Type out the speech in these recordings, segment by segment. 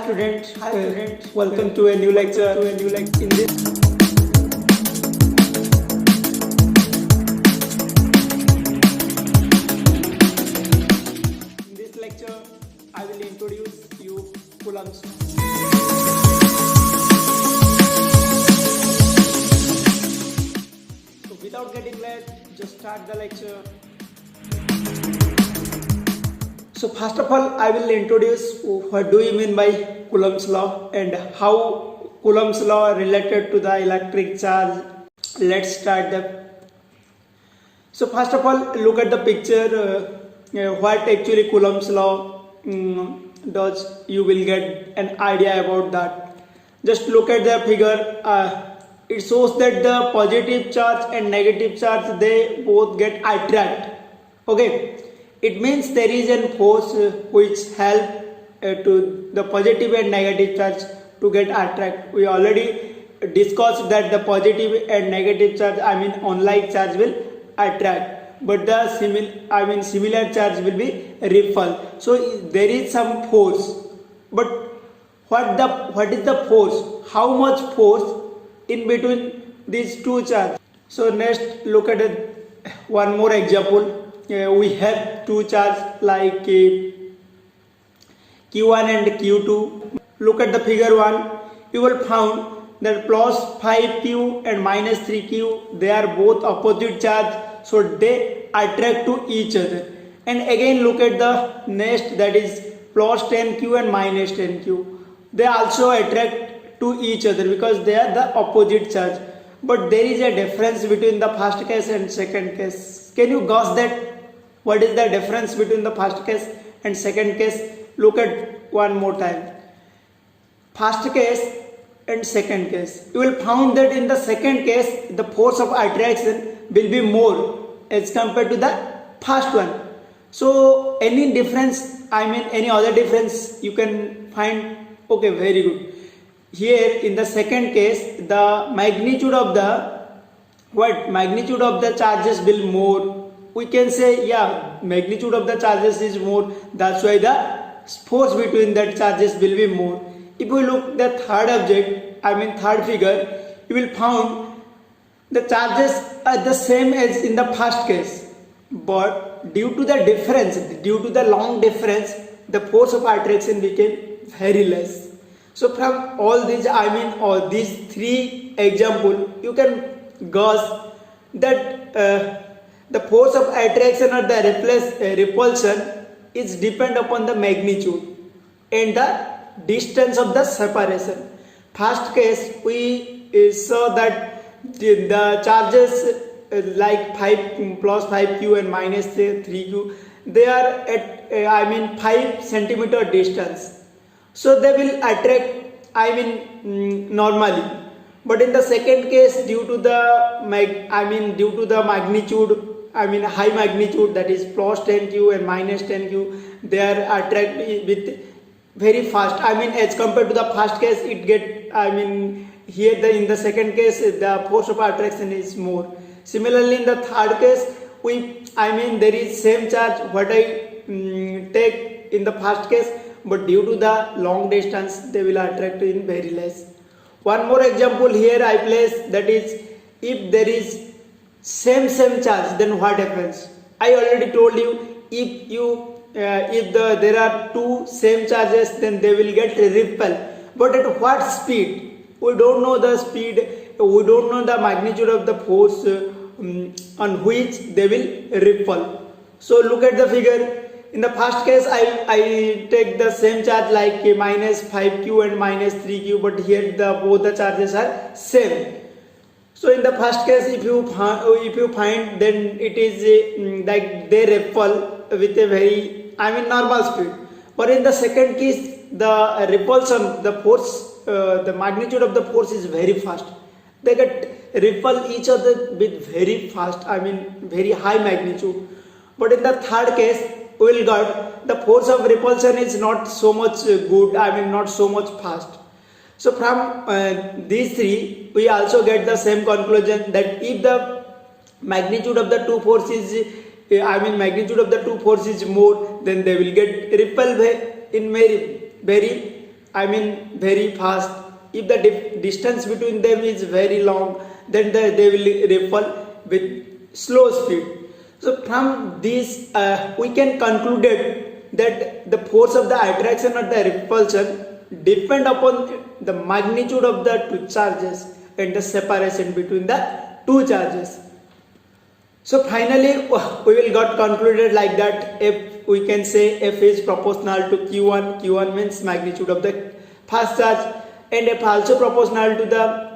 students. Welcome to a new lecture. In this lecture, I will introduce you Coulomb's. So without getting late, just start the lecture. So first of all, I will introduce what do you mean by Coulomb's law and how Coulomb's law related to the electric charge. Let's start that. So first of all, look at the picture. What actually Coulomb's law does. You will get an idea about that. Just look at the figure. It shows that the positive charge and negative charge, they both get attract. Okay. It means there is a force which help to the positive and negative charge to get attract. We already discussed that the positive and negative charge, unlike charge will attract, but the similar charge will be repel. So there is some force, but what is the force? How much force in between these two charges? So next, look at one more example. We have two charges like Q1 and Q2. Look at the figure 1. You will find that plus 5Q and minus 3Q, they are both opposite charge, so they attract to each other. And again look at the next, that is plus 10Q and minus 10Q. They also attract to each other because they are the opposite charge. But there is a difference between the first case and second case. Can you guess that? What is the difference between the first case and second case? Look at one more time. First case and second case. You will find that in the second case, the force of attraction will be more as compared to the first one. So any difference, any other difference you can find? Okay, very good. Here in the second case, the magnitude of the charges will more. We can say, yeah, magnitude of the charges is more. That's why the force between that charges will be more. If we look the third object, third figure, you will find the charges are the same as in the first case. But due to the long difference, the force of attraction became very less. So from all these, all these three examples, you can guess that the force of attraction or the repulsion is depend upon the magnitude and the distance of the separation. First case, we saw that the charges like 5 plus 5Q and minus 3Q, they are at 5 centimeter distance. So they will attract normally. But in the second case, due to the magnitude, high magnitude, that is plus 10Q and minus 10Q, they are attracted with very fast. As compared to the first case, it get, here in the second case, the force of attraction is more. Similarly, in the third case, there is same charge what I take in the first case, but due to the long distance, they will attract in very less. One more example here I place, that is, if there is same charge, then what happens? I already told you, if there are two same charges, then they will get repel. But at what speed? We don't know the speed. We don't know the magnitude of the force on which they will repel. So look at the figure. In the first case, I take the same charge like minus 5Q and minus 3Q, but here both the charges are same. So in the first case, if you find, then it is like they repel with a very normal speed. But in the second case, the repulsion, the force, the magnitude of the force is very fast. They get repel each other with very fast, very high magnitude. But in the third case, we will get the force of repulsion is not so much good, not so much fast. So from these three, we also get the same conclusion that if the magnitude of the two forces, magnitude of the two forces is more, then they will get repelled in very very fast. If the distance between them is very long, then they will repel with slow speed. So from this we can conclude that the force of the attraction or the repulsion depend upon the magnitude of the two charges and the separation between the two charges. So finally we will got concluded like that. If we can say F is proportional to Q1, Q1 means magnitude of the first charge, and F also proportional to the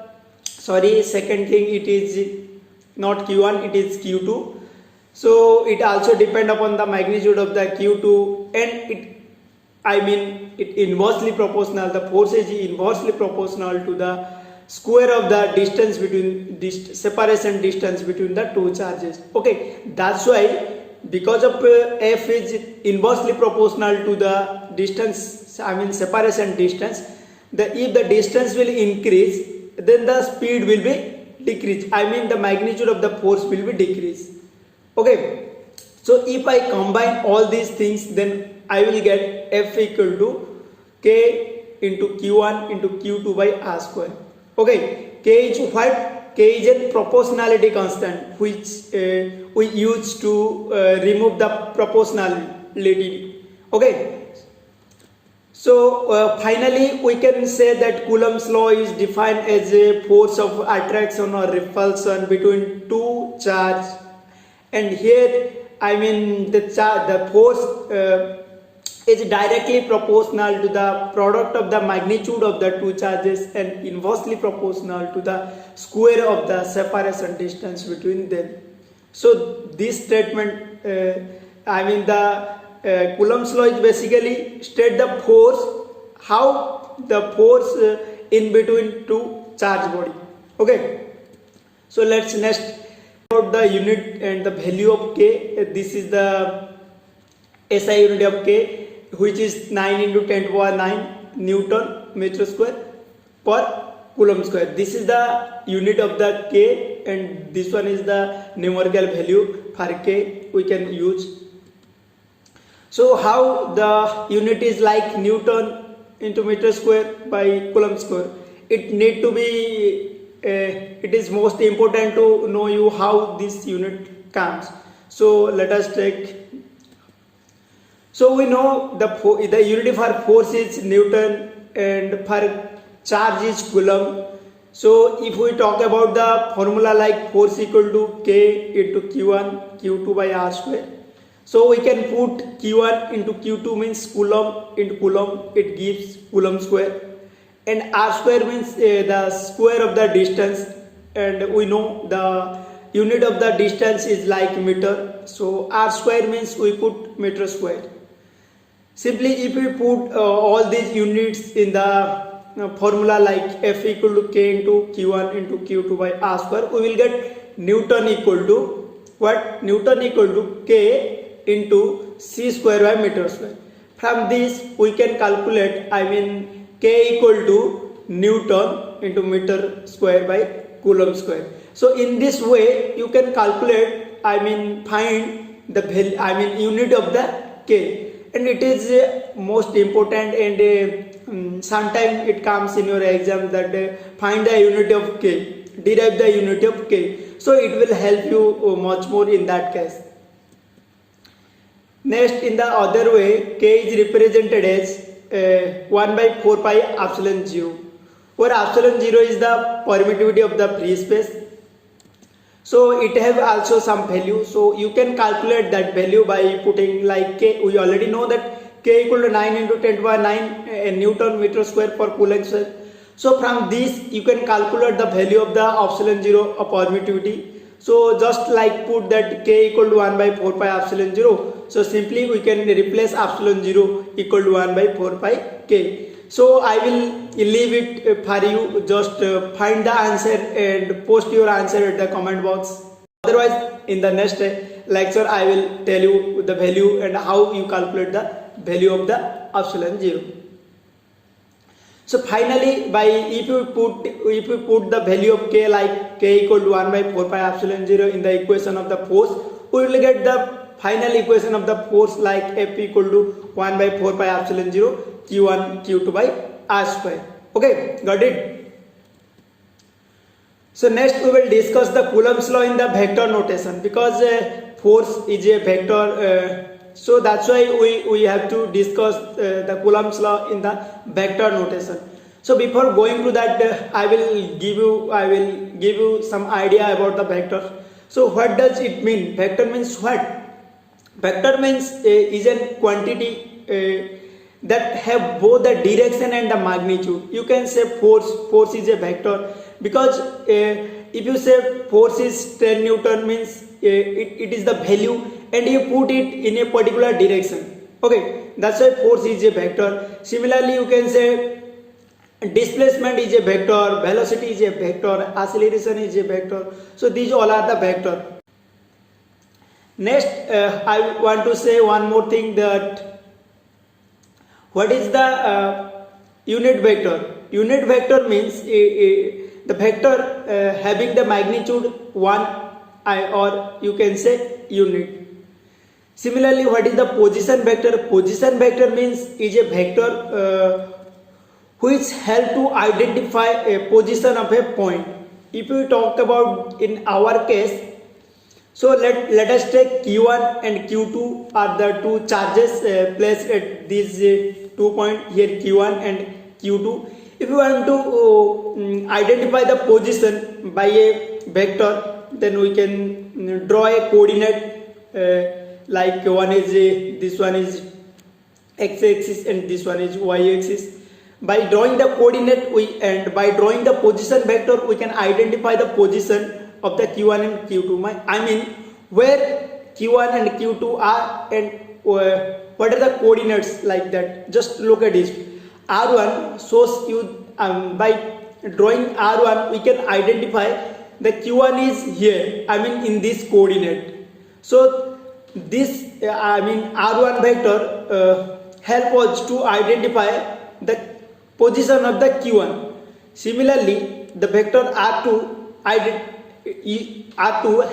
second thing, it is not Q1, it is Q2. So it also depend upon the magnitude of the Q2, and it inversely proportional, the force is inversely proportional to the square of the distance between separation distance between the two charges. Okay, that's why because of F is inversely proportional to the distance, separation distance, if the distance will increase, then the speed will be decrease, the magnitude of the force will be decrease. Okay, so if I combine all these things, then I will get F equal to K into Q1 into Q2 by R square. Okay, K is what? K is a proportionality constant which we use to remove the proportionality. Okay, so finally we can say that Coulomb's law is defined as a force of attraction or repulsion between two charges, and here the force is directly proportional to the product of the magnitude of the two charges and inversely proportional to the square of the separation distance between them. So this statement, the Coulomb's law is basically state the force, how the force in between two charge body. Okay, so let's next about the unit and the value of K. This is the SI unit of K, which is 9 into 10 to the power 9 Newton meter square per Coulomb square. This is the unit of the K, and this one is the numerical value for K we can use. So how the unit is like Newton into meter square by Coulomb square? It need to be it is most important to know you how this unit comes. So let us take. So we know the unit for force is Newton and for charge is Coulomb. So if we talk about the formula like force equal to K into Q1 Q2 by R square. So we can put Q1 into Q2 means Coulomb into Coulomb, it gives Coulomb square, and R square means the square of the distance, and we know the unit of the distance is like meter, so R square means we put meter square. Simply if we put all these units in the formula like F equal to K into Q1 into Q2 by R square, we will get Newton equal to what? Newton equal to K into C square by meter square. From this we can calculate K equal to Newton into meter square by Coulomb square. So in this way you can calculate, find the value, unit of the K. And it is most important, and sometimes it comes in your exam that find the unit of K, derive the unit of K. So it will help you much more in that case. Next, in the other way, K is represented as 1 by 4 pi epsilon 0, where epsilon 0 is the permittivity of the free space. So it have also some value, so you can calculate that value by putting like K. We already know that K equal to 9 into 10 to the power 9 Newton meter square per Coulomb square. So from this you can calculate the value of the epsilon 0 of permittivity. So just like put that K equal to 1 by 4 pi epsilon 0. So simply we can replace epsilon 0 equal to 1 by 4 pi K. So I will leave it for you, just find the answer and post your answer at the comment box. Otherwise in the next lecture I will tell you the value and how you calculate the value of the epsilon 0. So finally, if you put the value of K like K equal to 1 by 4 pi epsilon 0 in the equation of the force, we will get the final equation of the force like F equal to 1 by 4 pi epsilon 0 Q1 Q2 by r square. Okay, got it? So next we will discuss the Coulomb's law in the vector notation, because force is a vector, so that's why we have to discuss the Coulomb's law in the vector notation. So before going to that, I will give you some idea about the vector. So what does it mean? Vector means what? Vector means is a quantity that have both the direction and the magnitude. You can say force is a vector, because if you say force is 10 Newton means it is the value and you put it in a particular direction. Okay, that's why force is a vector. Similarly, you can say displacement is a vector, velocity is a vector, acceleration is a vector. So these all are the vector. Next, I want to say one more thing, that what is the unit vector? Unit vector means the vector having the magnitude 1 or you can say unit. Similarly, what is the position vector? Position vector means is a vector which help to identify a position of a point. If we talk about in our case, so let us take Q1 and Q2 are the two charges placed at these 2 points here, Q1 and Q2. If you want to identify the position by a vector, then we can draw a coordinate like this one is x-axis and this one is y-axis. By drawing the coordinate and by drawing the position vector, we can identify the position of the Q1 and Q2. I mean where Q1 and Q2 are and what are the coordinates like that. Just look at this. R1 shows you by drawing R1 we can identify the Q1 is here, I mean in this coordinate. So this R1 vector help us to identify the position of the Q1. Similarly, the vector R2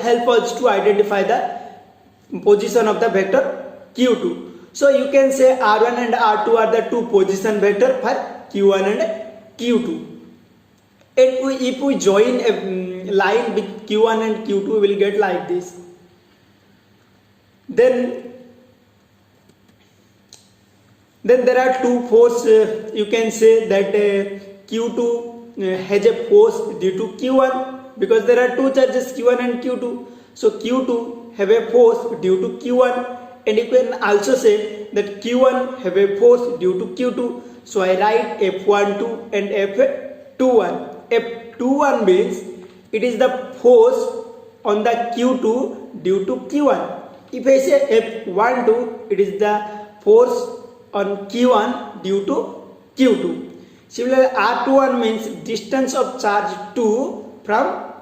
help us to identify the position of the vector Q2. So you can say R1 and R2 are the two position vector for Q1 and Q2. And if we join a line with Q1 and Q2, we will get like this. Then there are two forces. You can say that Q2 has a force due to Q1, because there are two charges Q1 and Q2. So Q2 have a force due to Q1, and you can also say that Q1 have a force due to Q2. So I write F12 and F21. F21 means it is the force on the Q2 due to Q1. If I say F12, it is the force on Q1 due to Q2. Similarly, R21 means distance of charge 2 from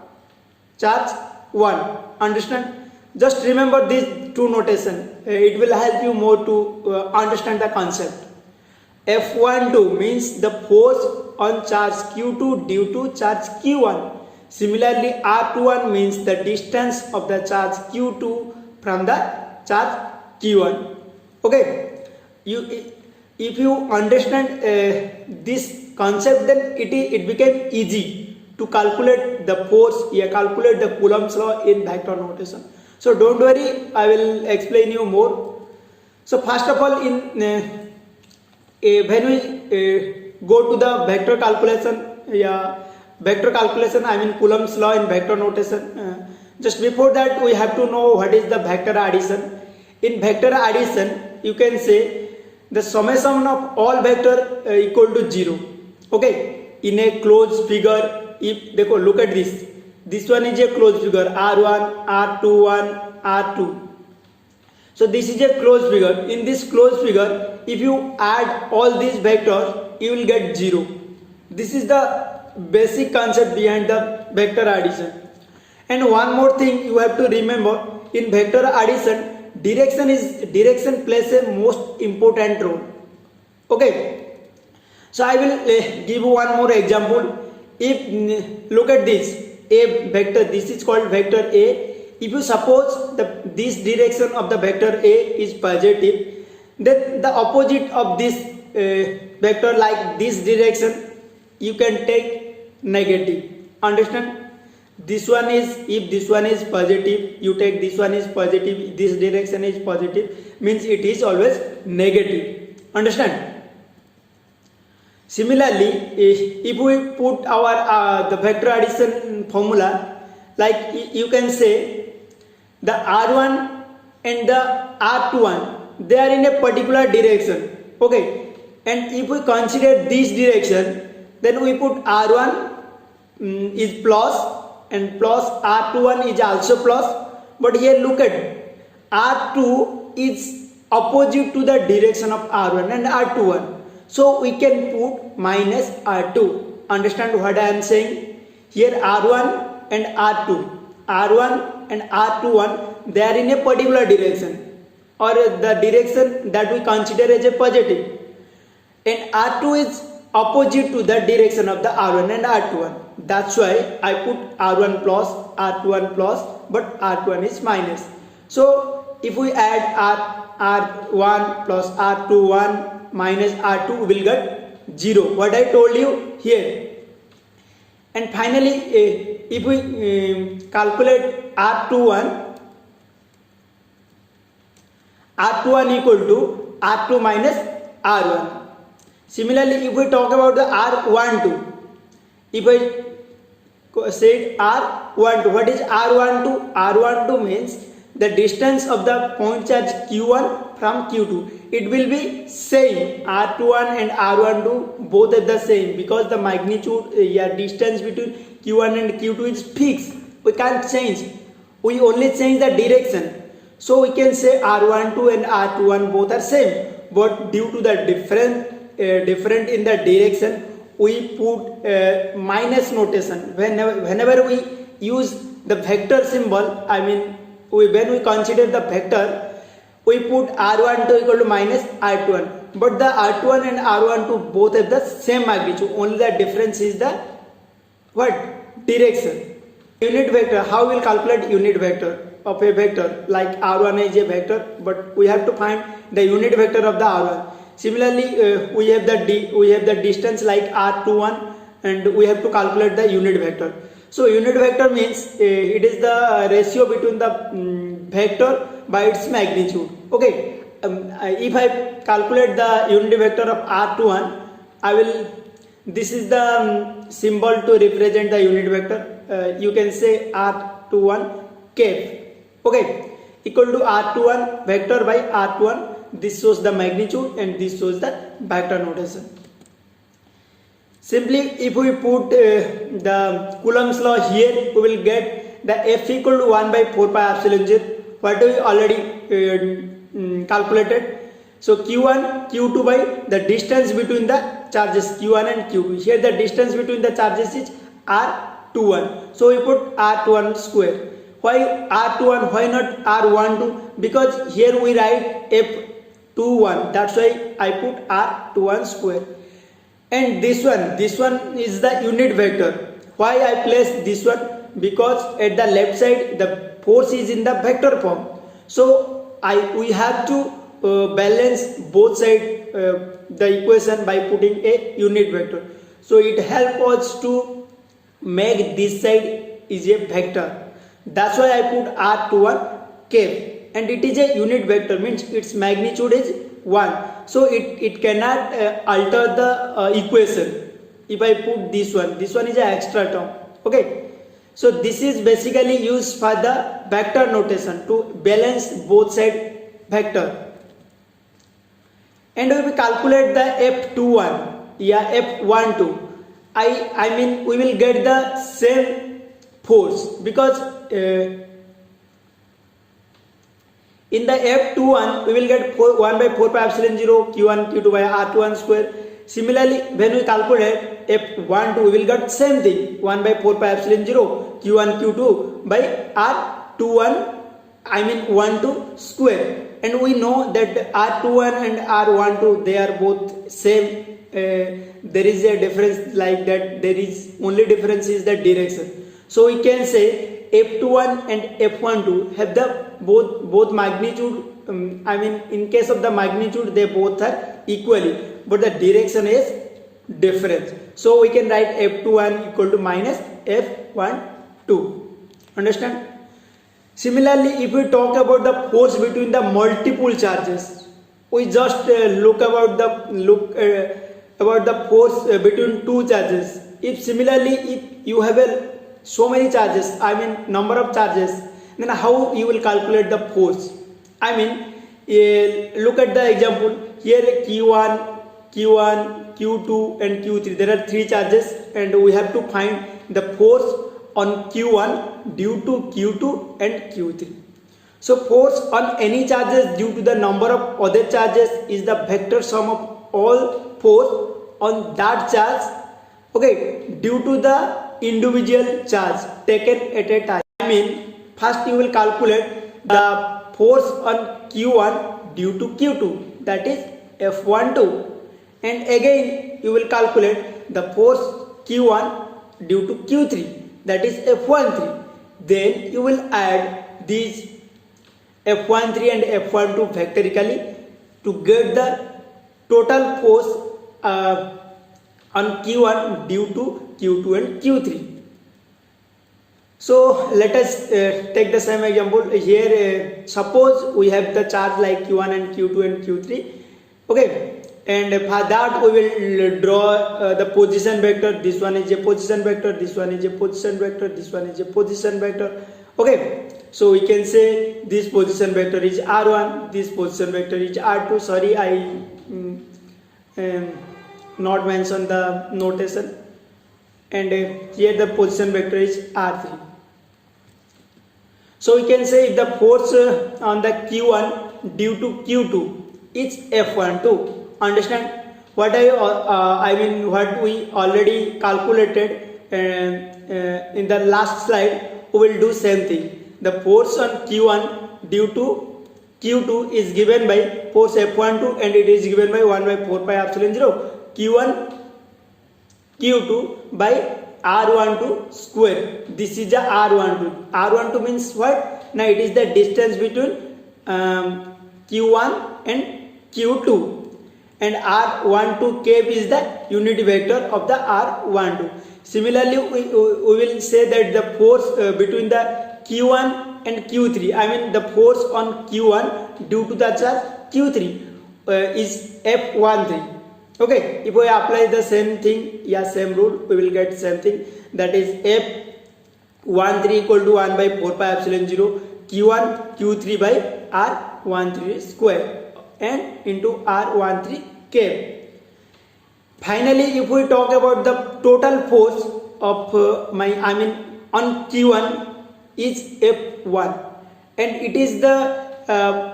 charge 1. Understand? Just remember these two notation. It will help you more to understand the concept. F12 means the force on charge Q2 due to charge Q1. Similarly, R21 means the distance of the charge Q2 from the charge Q1. Okay, if you understand this concept, then it became easy to calculate the force, calculate the Coulomb's law in vector notation. So don't worry, I will explain you more. So first of all, when we go to the vector calculation, I mean Coulomb's law in vector notation. Just before that, we have to know what is the vector addition. In vector addition, you can say the summation of all vector equal to 0. Okay, in a closed figure, if look at this. This one is a closed figure, R1, R21, R2. So this is a closed figure. In this closed figure, if you add all these vectors, you will get 0. This is the basic concept behind the vector addition. And one more thing you have to remember, in vector addition, direction plays a most important role. Okay. So I will give one more example. If look at this. A vector, this is called vector A. If you suppose this direction of the vector A is positive, then the opposite of this vector like this direction, you can take negative. Understand? This one is, if this one is positive, you take this one is positive, this direction is positive, means it is always negative. Understand? Similarly, if we put our the vector addition formula, like you can say the r1 and the r21, they are in a particular direction. Okay, and if we consider this direction, then we put r1 is plus and plus r21 is also plus. But here look at, r2 is opposite to the direction of r1 and r21, so we can put minus r2. Understand what I am saying? Here r1 and r2, r1 and r21, they are in a particular direction, or the direction that we consider as a positive, and r2 is opposite to the direction of the r1 and r21. That's why I put r1 plus, r21 plus, but r21 is minus. So if we add r1 plus r21 minus r2, we will get 0, what I told you here. And finally, if we calculate r21 equal to r2 minus r1. Similarly, if we talk about the r12, if I said r12, what is r12? R12 means the distance of the point charge q1 from q2. It will be same, r21 and r12 both are the same, because the magnitude, distance between q1 and q2 is fixed. We can't change, we only change the direction. So we can say r12 and r21 both are same, but due to the different in the direction, we put minus notation whenever we use the vector symbol. I mean, when we consider the vector, we put r12 equal to minus r21, but the r21 and r12 both have the same magnitude, only the difference is the direction. Unit vector, how we will calculate unit vector of a vector? Like r1 is a vector, but we have to find the unit vector of the r1. Similarly, we have the distance like r21, and we have to calculate the unit vector. So unit vector means it is the ratio between the vector by its magnitude. Okay, if I calculate the unit vector of r21, this is the symbol to represent the unit vector. You can say r21 cap. Okay, equal to r21 vector by r21. This shows the magnitude and this shows the vector notation. Simply, if we put the Coulomb's law here, we will get the F equal to 1 by 4 pi epsilon 0, what we already calculated. So Q1, Q2 by the distance between the charges Q1 and Q2. Here the distance between the charges is R21. So we put R21 square. Why R21? Why not R12? Because here we write F21. That's why I put R21 square. And this one is the unit vector. Why I place this one? Because at the left side the force is in the vector form. So we have to balance both sides the equation by putting a unit vector. So it helps us to make this side is a vector. That's why I put R21 cap. And it is a unit vector, means its magnitude is 1. So it cannot alter the equation. If I put this one is an extra term. Okay. So this is basically used for the vector notation to balance both side vector. And we will calculate the F21, F12. I mean we will get the same force, because in the F21 we will get 1 by 4 pi epsilon 0 Q1 Q2 by R21 square. Similarly, when we calculate F12 we will get same thing, 1 by 4 pi epsilon 0 Q1 Q2 by R21, I mean 12 square. And we know that R21 and R12 they are both same. There is a difference like that. There is only difference is the direction. So we can say F21 and F12 have the both magnitude. I mean in case of the magnitude they both are equally, but the direction is different. So we can write F21 equal to minus F12. Understand? Similarly, if we talk about the force between the multiple charges, we just look about the force between two charges. If similarly, if you have so many charges, I mean number of charges, then how you will calculate the force? I mean, look at the example here: Q1, Q2 and Q3. There are three charges, and we have to find the force on Q1 due to Q2 and Q3. So force on any charges due to the number of other charges is the vector sum of all force on that charge, okay, due to the individual charge taken at a time. I mean, first you will calculate the force on Q1 due to Q2, that is F12, and again you will calculate the force Q1 due to Q3, that is F13. Then you will add these F13 and F12 vectorically to get the total force on Q1 due to Q2 and Q3. So let us take the same example here. Suppose we have the charge like Q1 and Q2 and Q3, okay, and for that we will draw the position vector. This one is a position vector, this one is a position vector, this one is a position vector, okay. So we can say this position vector is R1, this position vector is R2. Sorry, I not mention the notation, and here the position vector is R3. So we can say if the force on the Q1 due to Q2 is F12. Understand what I mean what we already calculated in the last slide. We will do same thing. The force on Q1 due to Q2 is given by force F12, and it is given by 1 by 4 pi epsilon 0 Q1 Q2 by R12 square. This is the R12. R12 means what? Now it is the distance between Q1 and Q2, and R12 cap is the unit vector of the R12. Similarly, we will say that the force between the Q1 and Q3, I mean the force on Q1 due to the charge Q3 is F13. Okay, if we apply the same thing, same rule, we will get same thing, that is F13 equal to 1 by 4 pi epsilon 0 Q1 Q3 by R13 square and into R13 cap. Finally, if we talk about the total force of on Q1 is F1, and it is the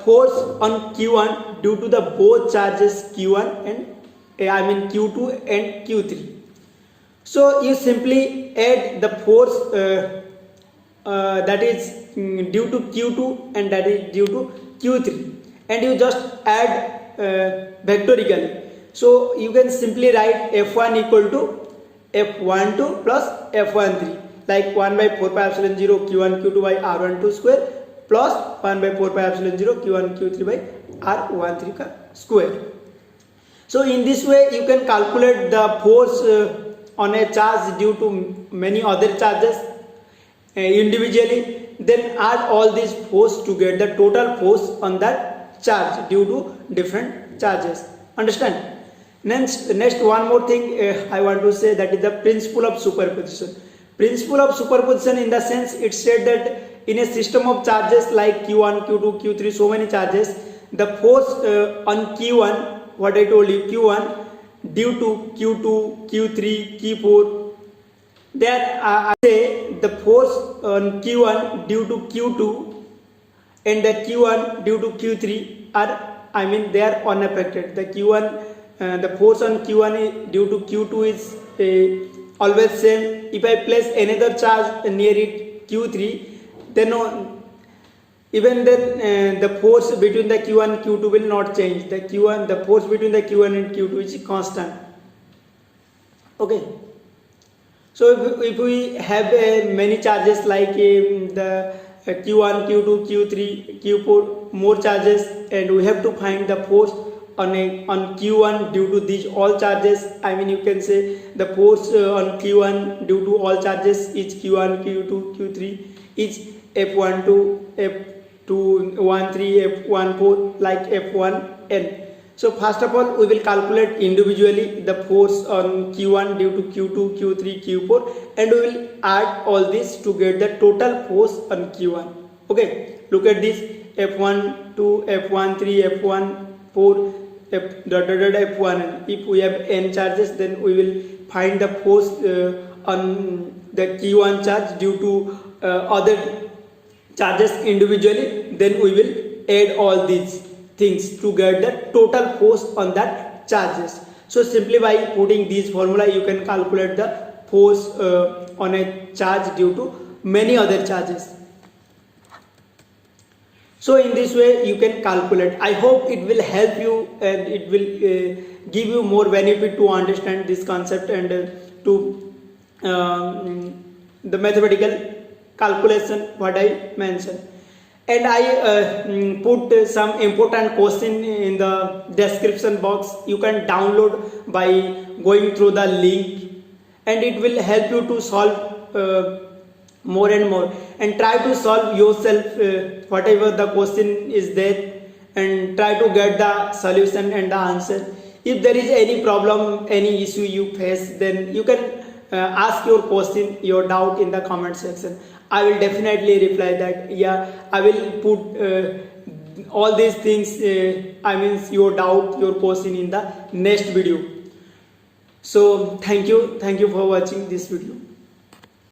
force on Q1 due to the both charges Q1 and Q2 and Q3. So you simply add the force that is due to Q2 and that is due to Q3, and you just add vectorically. So you can simply write F1 equal to F12 plus F13, like 1 by 4 pi epsilon 0 Q1 Q2 by R12 square plus 1 by 4 pi epsilon 0 Q1 Q3 by R13 square. So in this way you can calculate the force on a charge due to many other charges individually, then add all these force to get the total force on that charge due to different charges. Understand? Next one more thing I want to say, that is the principle of superposition. Principle of superposition, in the sense it said that in a system of charges like Q1, Q2, Q3, so many charges, the force on Q1, what I told you, Q1 due to Q2, Q3, Q4, there I say the force on Q1 due to Q2 and the Q1 due to Q3 are, they are unaffected. The Q1, the force on Q1 due to Q2 is always same. If I place another charge near it, Q3, then even then the force between the Q1 and Q2 will not change. The force between the Q1 and Q2 is constant. Okay. So if we have many charges like the Q1, Q2, Q3, Q4, more charges, and we have to find the force on Q1 due to these all charges. I mean, you can say the force on Q1 due to all charges is Q1, Q2, Q3 is F12, F213, F14 like F1N. So first of all, we will calculate individually the force on Q1 due to Q2, Q3, Q4, and we will add all this to get the total force on Q1. Okay, look at this: F1, 2, F1, 3, F1, 4, F1. If we have n charges, then we will find the force on the Q1 charge due to other charges individually. Then we will add all these things to get the total force on that charges. So simply by putting this formula, you can calculate the force on a charge due to many other charges. So in this way you can calculate. I hope it will help you and it will give you more benefit to understand this concept and to the mathematical calculation what I mentioned. And I put some important question in the description box. You can download by going through the link, and it will help you to solve more and more, and try to solve yourself whatever the question is there, and try to get the solution and the answer. If there is any problem, any issue you face, then you can ask your question, your doubt in the comment section. I will definitely reply that. Yeah, I will put all these things, I mean your doubt, your question in the next video. So thank you for watching this video.